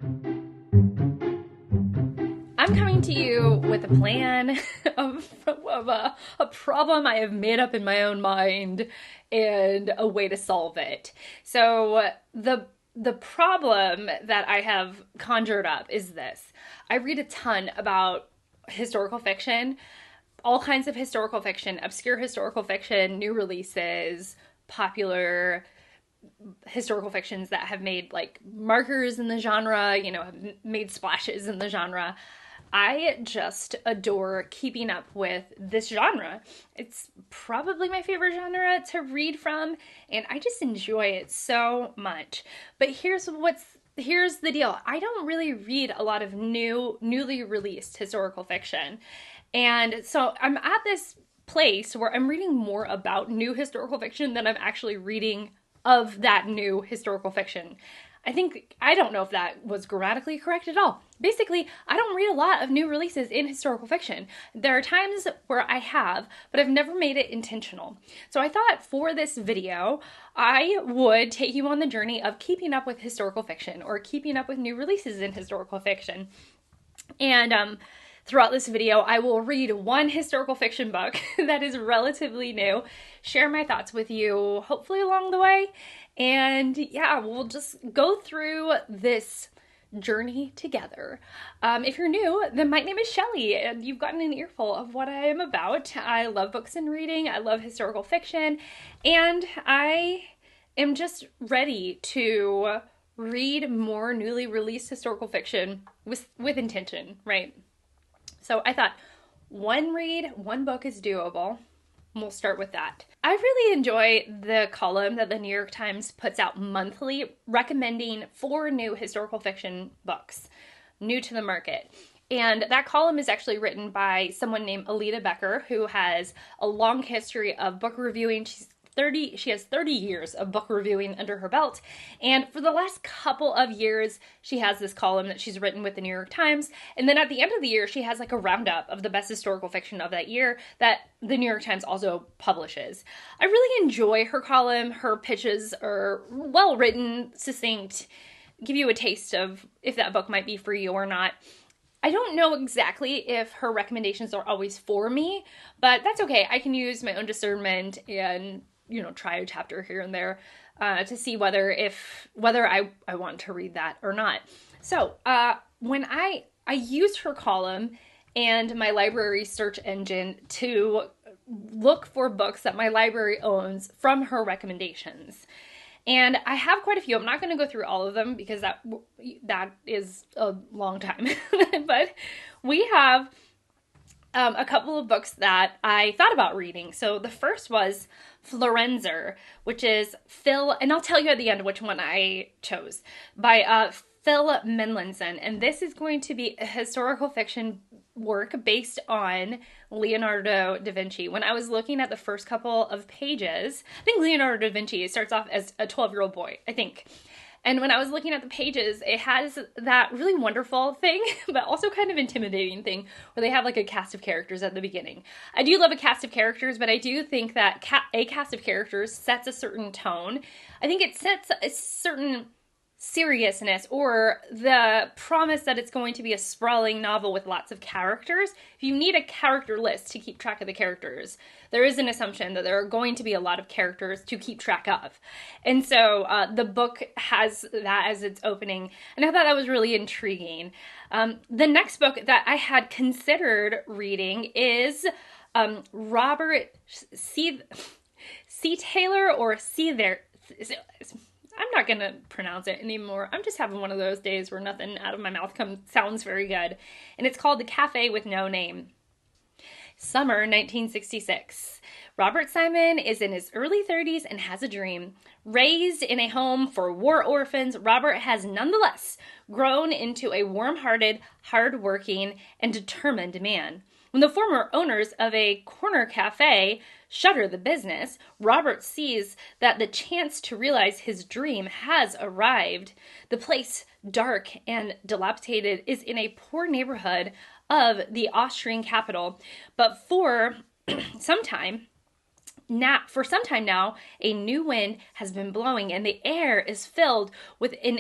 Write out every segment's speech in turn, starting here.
I'm coming to you with a plan of a problem I have made up in my own mind and a way to solve it. So the problem that I have conjured up is this. I read a ton about historical fiction, all kinds of historical fiction, obscure historical fiction, new releases, popular historical fictions that have made like markers in the genre, have made splashes in the genre. I just adore keeping up with this genre. It's probably my favorite genre to read from, and I just enjoy it so much. But here's the deal. I don't really read a lot of newly released historical fiction. And so I'm at this place where I'm reading more about new historical fiction than I'm actually reading of that new historical fiction. I don't know if that was grammatically correct at all. Basically, I don't read a lot of new releases in historical fiction. There are times where I have, but I've never made it intentional. So I thought for this video, I would take you on the journey of keeping up with historical fiction or keeping up with new releases in historical fiction. And throughout this video, I will read one historical fiction book that is relatively new, share my thoughts with you, hopefully along the way. And yeah, we'll just go through this journey together. If you're new, then my name is Shelly, and you've gotten an earful of what I am about. I love books and reading. I love historical fiction, and I am just ready to read more newly released historical fiction with intention, right? So I thought one book is doable. We'll start with that. I really enjoy the column that the New York Times puts out monthly recommending 4 new historical fiction books, new to the market. And that column is actually written by someone named Alita Becker, who has a long history of book reviewing. She has 30 years of book reviewing under her belt. And for the last couple of years, she has this column that she's written with the New York Times. And then at the end of the year, she has like a roundup of the best historical fiction of that year that the New York Times also publishes. I really enjoy her column. Her pitches are well written, succinct, give you a taste of if that book might be for you or not. I don't know exactly if her recommendations are always for me, but that's okay. I can use my own discernment and try a chapter here and there to see whether I want to read that or not. So when I used her column and my library search engine to look for books that my library owns from her recommendations. And I have quite a few. I'm not going to go through all of them because that is a long time. But we have a couple of books that I thought about reading. So the first was Florenzer, which is Phil, and I'll tell you at the end which one I chose, by Phil Menlinson. And this is going to be a historical fiction work based on Leonardo da Vinci. When I was looking at the first couple of pages, I think Leonardo da Vinci starts off as a 12-year-old boy, I think. And when I was looking at the pages, it has that really wonderful thing, but also kind of intimidating thing, where they have like a cast of characters at the beginning. I do love a cast of characters, but I do think that a cast of characters sets a certain tone. I think it sets a certain seriousness or the promise that it's going to be a sprawling novel with lots of characters. If you need a character list to keep track of the characters, there is an assumption that there are going to be a lot of characters to keep track of. And so the book has that as its opening, and I thought that was really intriguing. The next book that I had considered reading is Robert C. Taylor or C. There. I'm not going to pronounce it anymore. I'm just having one of those days where nothing out of my mouth sounds very good. And it's called The Cafe with No Name. Summer 1966. Robert Simon is in his early 30s and has a dream. Raised in a home for war orphans, Robert has nonetheless grown into a warm-hearted, hard-working, and determined man. When the former owners of a corner cafe shutter the business, Robert sees that the chance to realize his dream has arrived. The place, dark and dilapidated, is in a poor neighborhood of the Austrian capital, but for some time, for some time now, a new wind has been blowing, and the air is filled with an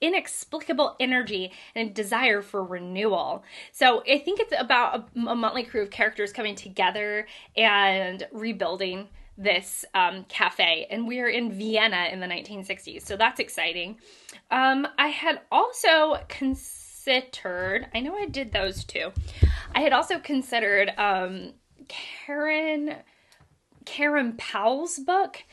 inexplicable energy and a desire for renewal. So I think it's about a motley crew of characters coming together and rebuilding this cafe, and we're in Vienna in the 1960s, so that's exciting. I had also considered, I know I did those two, I had also considered Karen Powell's book,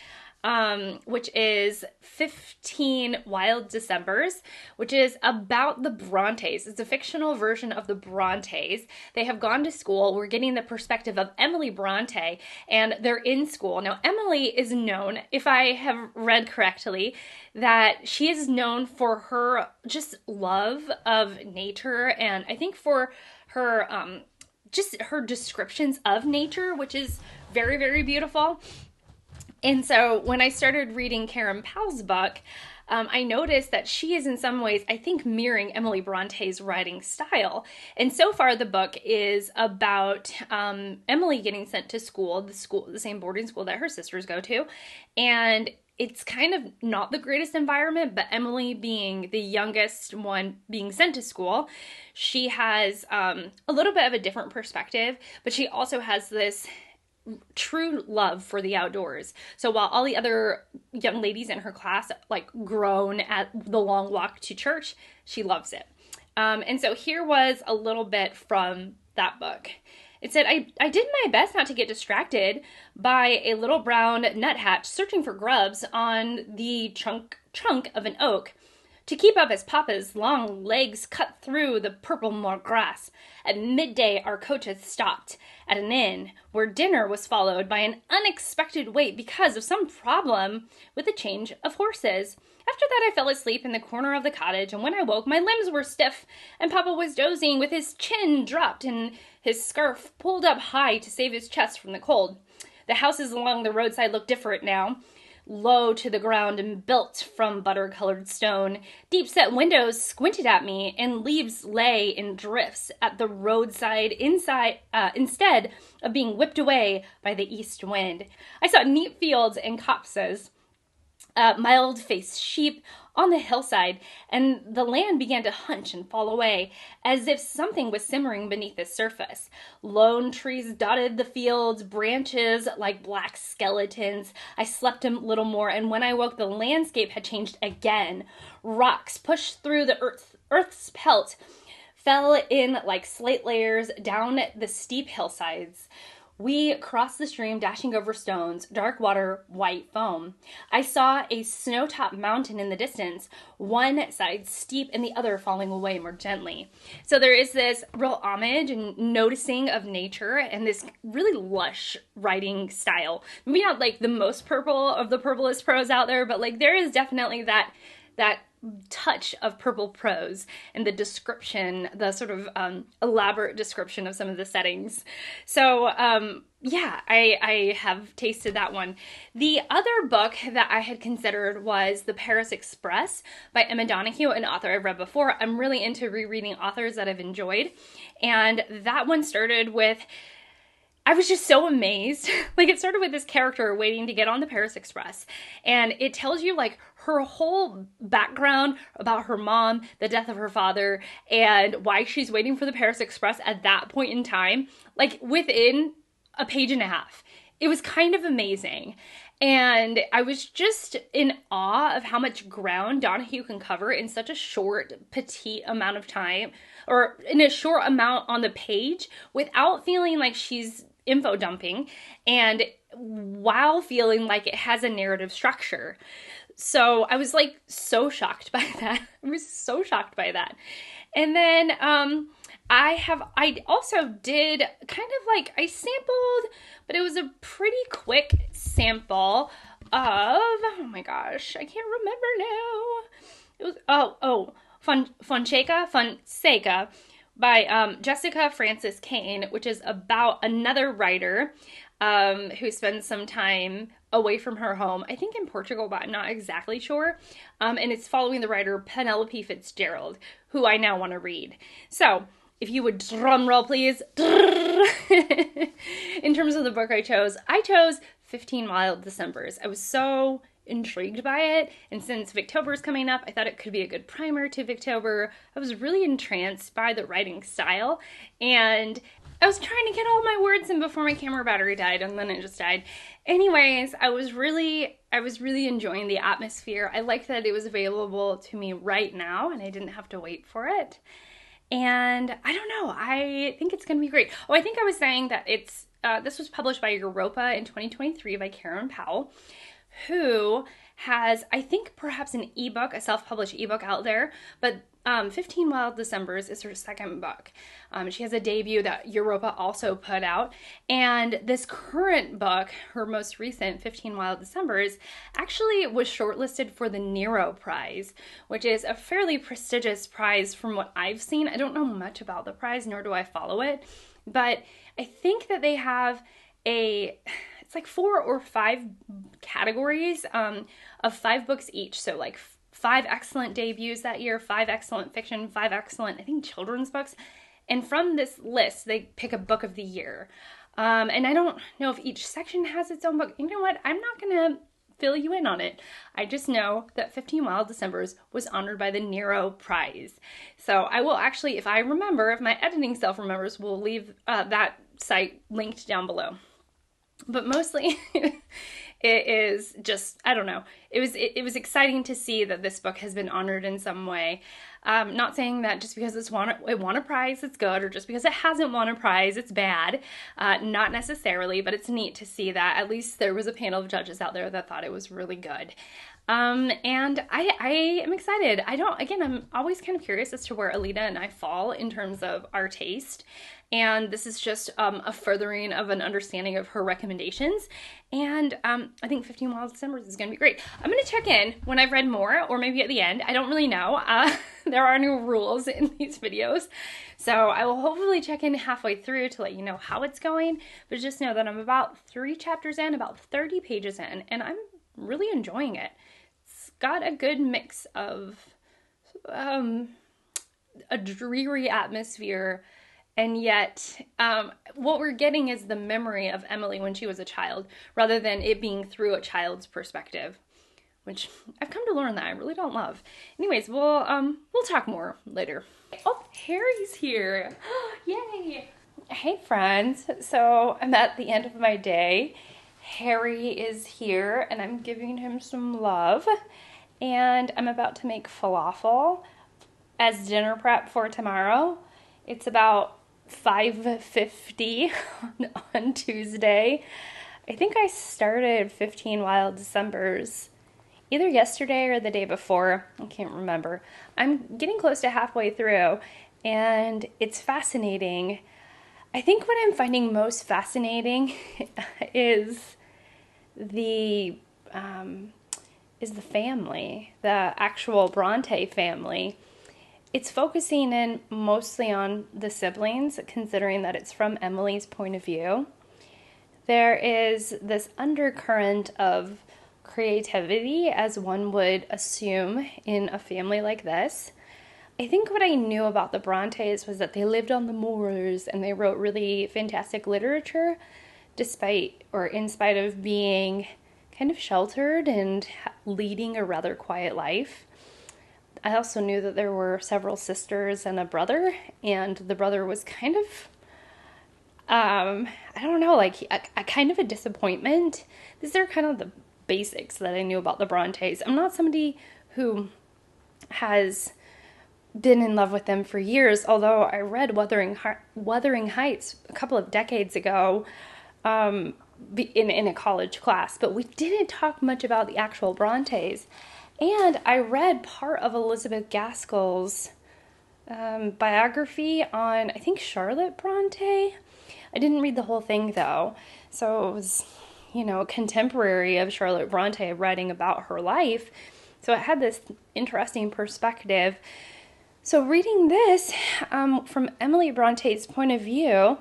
which is 15 Wild Decembers, which is about the Brontes. It's a fictional version of the Brontes. They have gone to school. We're getting the perspective of Emily Bronte, and they're in school. Now, Emily is known, if I have read correctly, that she is known for her just love of nature, and I think for her just her descriptions of nature, which is very, very beautiful. And so when I started reading Karen Powell's book, I noticed that she is in some ways, I think, mirroring Emily Bronte's writing style. And so far the book is about Emily getting sent to school, the same boarding school that her sisters go to. And it's kind of not the greatest environment, but Emily, being the youngest one being sent to school, she has a little bit of a different perspective, but she also has this true love for the outdoors. So while all the other young ladies in her class like groan at the long walk to church, she loves it. And so here was a little bit from that book. It said, I did my best not to get distracted by a little brown nuthatch searching for grubs on the trunk of an oak, to keep up as Papa's long legs cut through the purple moor grass. At midday, our coach had stopped at an inn where dinner was followed by an unexpected wait because of some problem with the change of horses. After that, I fell asleep in the corner of the cottage, and when I woke, my limbs were stiff, and Papa was dozing with his chin dropped and his scarf pulled up high to save his chest from the cold. The houses along the roadside looked different now, low to the ground and built from butter-colored stone. Deep-set windows squinted at me, and leaves lay in drifts at the roadside instead of being whipped away by the east wind. I saw neat fields and copses, mild-faced sheep on the hillside, and the land began to hunch and fall away, as if something was simmering beneath the surface. Lone trees dotted the fields, branches like black skeletons. I slept a little more, and when I woke, the landscape had changed again. Rocks pushed through the earth's pelt fell in like slate layers down the steep hillsides. We crossed the stream, dashing over stones, dark water, white foam. I saw a snow-topped mountain in the distance, one side steep and the other falling away more gently. So there is this real homage and noticing of nature and this really lush writing style. Maybe not like the most purple of the purplest prose out there, but like there is definitely that touch of purple prose and the description, the sort of elaborate description of some of the settings. So yeah, I have tasted that one. The other book that I had considered was The Paris Express by Emma Donoghue, an author I've read before. I'm really into rereading authors that I've enjoyed. And that one started with, I was just so amazed. Like, it started with this character waiting to get on the Paris Express. And it tells you, like, her whole background about her mom, the death of her father, and why she's waiting for the Paris Express at that point in time, like, within a page and a half. It was kind of amazing. And I was just in awe of how much ground Donoghue can cover in such a short, petite amount of time, or in a short amount on the page, without feeling like she's info dumping, and while feeling like it has a narrative structure. So I was like so shocked by that. I was so shocked by that. And then I also did kind of like, I sampled, but it was a pretty quick sample of, oh my gosh, I can't remember now. It was, Fonseca by Jessica Frances Kane, which is about another writer who spends some time away from her home, I think in Portugal, but I'm not exactly sure. And it's following the writer Penelope Fitzgerald, who I now want to read. So if you would drum roll, please. In terms of the book I chose 15 Wild Decembers. I was so intrigued by it, and since Victober is coming up, I thought it could be a good primer to Victober. I was really entranced by the writing style, and I was trying to get all my words in before my camera battery died, and then it just died. Anyways, I was really enjoying the atmosphere. I liked that it was available to me right now, and I didn't have to wait for it. And I don't know, I think it's going to be great. Oh, I think I was saying that this was published by Europa in 2023 by Karen Powell, who has, I think, perhaps an ebook, a self-published ebook out there, but 15 Wild Decembers is her second book. She has a debut that Europa also put out, and this current book, her most recent 15 Wild Decembers, actually was shortlisted for the Nero Prize, which is a fairly prestigious prize from what I've seen. I don't know much about the prize, nor do I follow it, but I think that they have it's like 4 or 5 categories of 5 books each. So like 5 excellent debuts that year, 5 excellent fiction, 5 excellent, I think, children's books. And from this list, they pick a book of the year. And I don't know if each section has its own book. You know what? I'm not going to fill you in on it. I just know that 15 Wild Decembers was honored by the Nero Prize. So I will actually, if my editing self remembers, we'll leave that site linked down below. But mostly it is just, I don't know. It was exciting to see that this book has been honored in some way. Not saying that just because it won a prize, it's good, or just because it hasn't won a prize, it's bad. Not necessarily, but it's neat to see that at least there was a panel of judges out there that thought it was really good. And I am excited. I'm always kind of curious as to where Alita and I fall in terms of our taste. And this is just a furthering of an understanding of her recommendations. And I think 15 Wild Decembers is going to be great. I'm going to check in when I've read more, or maybe at the end. I don't really know. There are no rules in these videos. So I will hopefully check in halfway through to let you know how it's going. But just know that I'm about 3 chapters in, about 30 pages in, and I'm really enjoying it. It's got a good mix of a dreary atmosphere, and yet what we're getting is the memory of Emily when she was a child, rather than it being through a child's perspective, which I've come to learn that I really don't love. Anyways, we'll talk more later. Oh, Harry's here. Yay! Hey friends, so I'm at the end of my day. Harry is here and I'm giving him some love, and I'm about to make falafel as dinner prep for tomorrow. It's about 5:50 on Tuesday. I think I started 15 Wild Decembers either yesterday or the day before. I can't remember. I'm getting close to halfway through, and it's fascinating. I think what I'm finding most fascinating is the family, the actual Bronte family. It's focusing in mostly on the siblings, considering that it's from Emily's point of view. There is this undercurrent of creativity, as one would assume in a family like this. I think what I knew about the Brontes was that they lived on the moors and they wrote really fantastic literature, in spite of being kind of sheltered and leading a rather quiet life. I also knew that there were several sisters and a brother, and the brother was kind of, I don't know, like a kind of a disappointment. These are kind of the basics that I knew about the Brontes. I'm not somebody who has been in love with them for years, although I read Wuthering Heights a couple of decades ago in a college class, but we didn't talk much about the actual Brontes. And I read part of Elizabeth Gaskell's biography on, I think, Charlotte Bronte. I didn't read the whole thing, though. So it was, a contemporary of Charlotte Bronte writing about her life. So it had this interesting perspective. So reading this from Emily Bronte's point of view,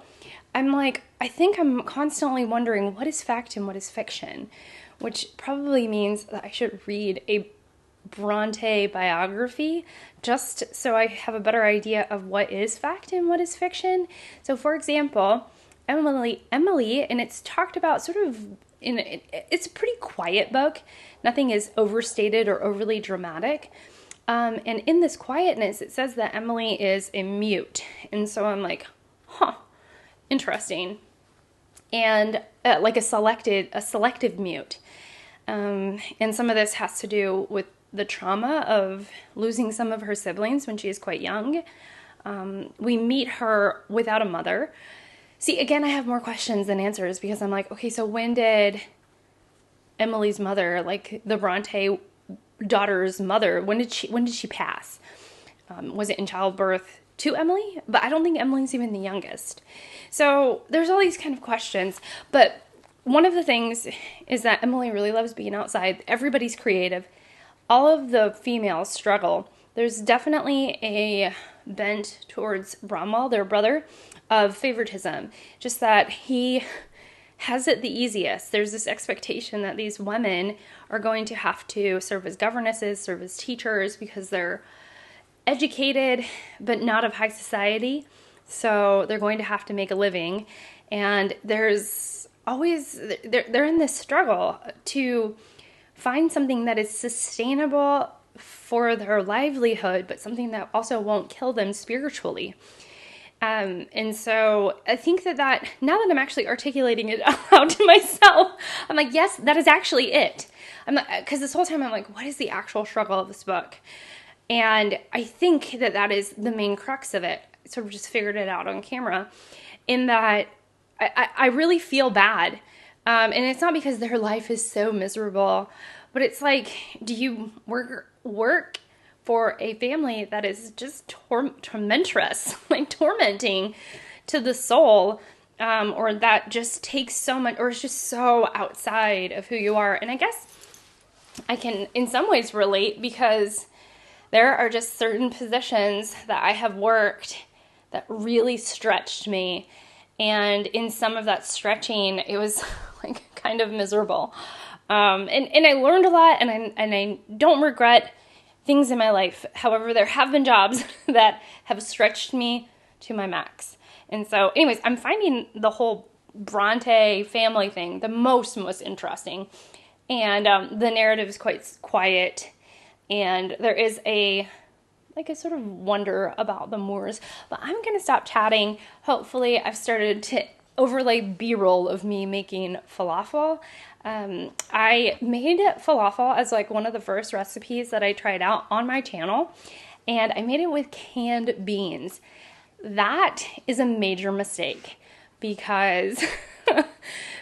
I'm like, I think I'm constantly wondering what is fact and what is fiction, which probably means that I should read a Bronte biography, just so I have a better idea of what is fact and what is fiction. So, for example, Emily, and it's talked about sort of it's a pretty quiet book. Nothing is overstated or overly dramatic. And in this quietness, it says that Emily is a mute. And so I'm like, huh, interesting. And like a selective mute. And some of this has to do with the trauma of losing some of her siblings when she is quite young. We meet her without a mother. See, again, I have more questions than answers because I'm like, okay, so when did Emily's mother, like the Bronte daughter's mother, when did she pass? Was it in childbirth to Emily? But I don't think Emily's even the youngest. So there's all these kind of questions. But one of the things is that Emily really loves being outside. Everybody's creative. All of the females struggle. There's definitely a bent towards Bromwell, their brother, of favoritism. Just that he has it the easiest. There's this expectation that these women are going to have to serve as governesses, serve as teachers, because they're educated but not of high society. So they're going to have to make a living. And there's always, they're in this struggle to find something that is sustainable for their livelihood, but something that also won't kill them spiritually. And so I think that now that I'm actually articulating it out loud to myself, I'm like, yes, that is actually it. Because this whole time I'm like, what is the actual struggle of this book? And I think that is the main crux of it. I sort of just figured it out on camera in that I really feel bad. And it's not because their life is so miserable, but it's like, do you work for a family that is just tormentress, like tormenting to the soul, or that just takes so much, or is just so outside of who you are. And I guess I can in some ways relate, because there are just certain positions that I have worked that really stretched me. And in some of that stretching, it was like kind of miserable. And I learned a lot, and I don't regret things in my life. However, there have been jobs that have stretched me to my max. And so anyways, I'm finding the whole Bronte family thing the most interesting. And the narrative is quite quiet. And there is a sort of wonder about the Moors. But I'm going to stop chatting. Hopefully I've started to overlay B-roll of me making falafel. I made falafel as like one of the first recipes that I tried out on my channel, and I made it with canned beans. That is a major mistake because that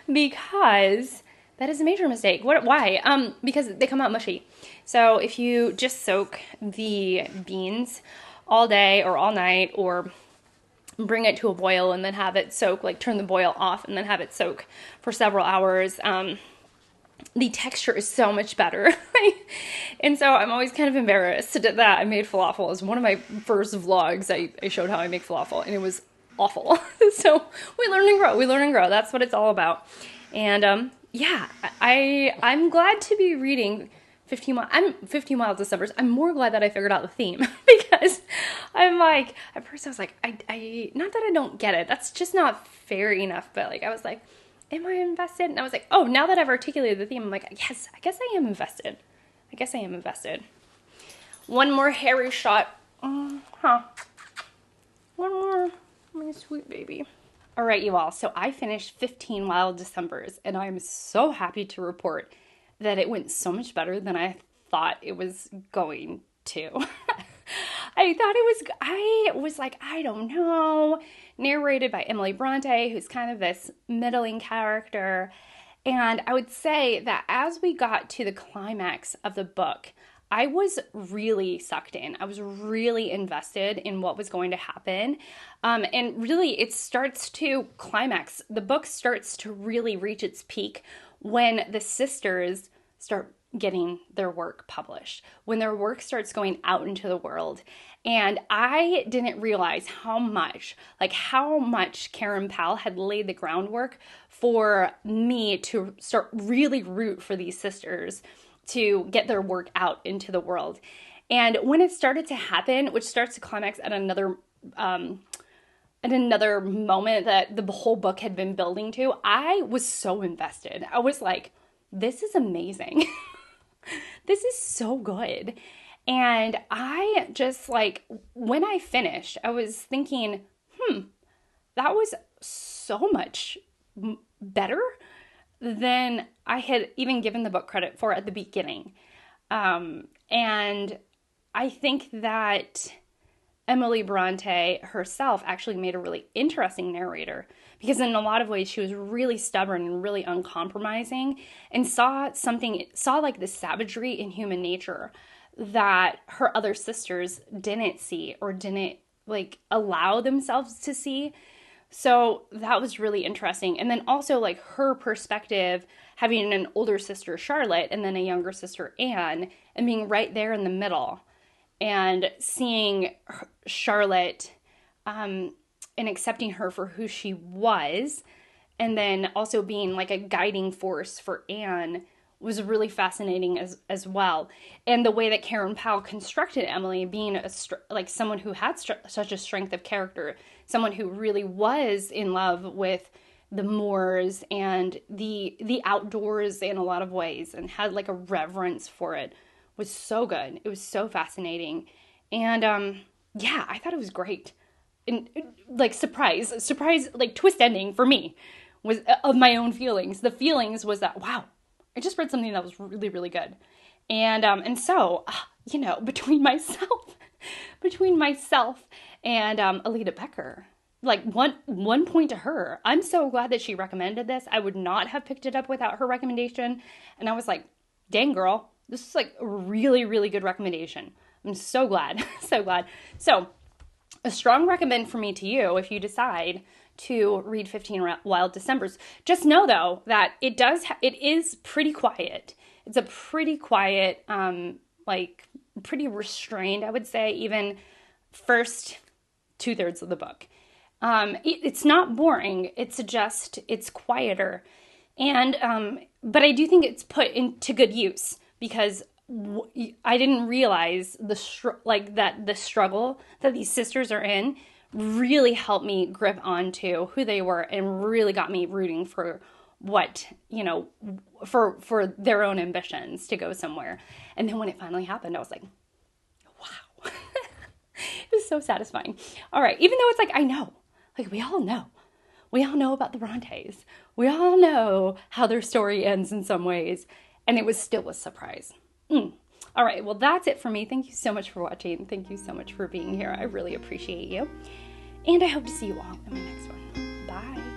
is a major mistake. Why? Because they come out mushy. So if you just soak the beans all day or all night, or bring it to a boil and then have it soak, like turn the boil off and then have it soak for several hours, the texture is so much better. And so I'm always kind of embarrassed that I made falafel. As one of my first vlogs, I showed how I make falafel, and it was awful. So we learn and grow. That's what it's all about. And yeah, I'm glad to be reading 15 Wild Decembers. I'm more glad that I figured out the theme, because I'm like, at first I was like, I not that I don't get it, that's just not fair enough, but like I was like, am I invested? And I was like, oh, now that I've articulated the theme, I'm like, yes, I guess I am invested. One more hairy shot. One more, my sweet baby. All right, you all. So I finished 15 Wild Decembers, and I'm so happy to report that it went so much better than I thought it was going to. I was like, I don't know. Narrated by Emily Bronte, who's kind of this middling character. And I would say that as we got to the climax of the book, I was really sucked in. I was really invested in what was going to happen. And really, it starts to climax. The book starts to really reach its peak when the sisters start getting their work published, when their work starts going out into the world. And I didn't realize how much Karen Powell had laid the groundwork for me to start really root for these sisters to get their work out into the world. And when it started to happen, which starts to climax at another moment that the whole book had been building to, I was so invested. I was like, this is amazing. This is so good. And I just like, when I finished, I was thinking, that was so much better than I had even given the book credit for at the beginning. And I think that Emily Bronte herself actually made a really interesting narrator, because in a lot of ways she was really stubborn and really uncompromising, and saw like the savagery in human nature that her other sisters didn't see or didn't like allow themselves to see. So that was really interesting. And then also like her perspective, having an older sister, Charlotte, and then a younger sister, Anne, and being right there in the middle and seeing Charlotte and accepting her for who she was, and then also being like a guiding force for Anne, was really fascinating as well. And the way that Karen Powell constructed Emily, being like someone who had such a strength of character, someone who really was in love with the moors and the outdoors in a lot of ways, and had like a reverence for it, was so good. It was so fascinating. And yeah, I thought it was great. And like surprise, like twist ending for me was of my own feelings. The feelings was that, wow, I just read something that was really, really good. And so, you know, between myself and Alita Becker, like one point to her, I'm so glad that she recommended this. I would not have picked it up without her recommendation. And I was like, dang girl, this is like a really, really good recommendation. I'm so glad, so glad. So a strong recommend for me to you if you decide to read 15 Wild Decembers. Just know though that it is pretty quiet. It's a pretty quiet, like pretty restrained, I would say, even first 2/3 of the book. It's not boring. It's quieter. And, but I do think it's put into good use, because I didn't realize the struggle that these sisters are in really helped me grip onto who they were, and really got me rooting for what, you know, for their own ambitions to go somewhere. And then when it finally happened, I was like, wow. It was so satisfying. All right. Even though it's like, I know, like we all know about the Brontes. We all know how their story ends in some ways. And it was still a surprise. All right, well, that's it for me. Thank you so much for watching. Thank you so much for being here. I really appreciate you. And I hope to see you all in my next one. Bye.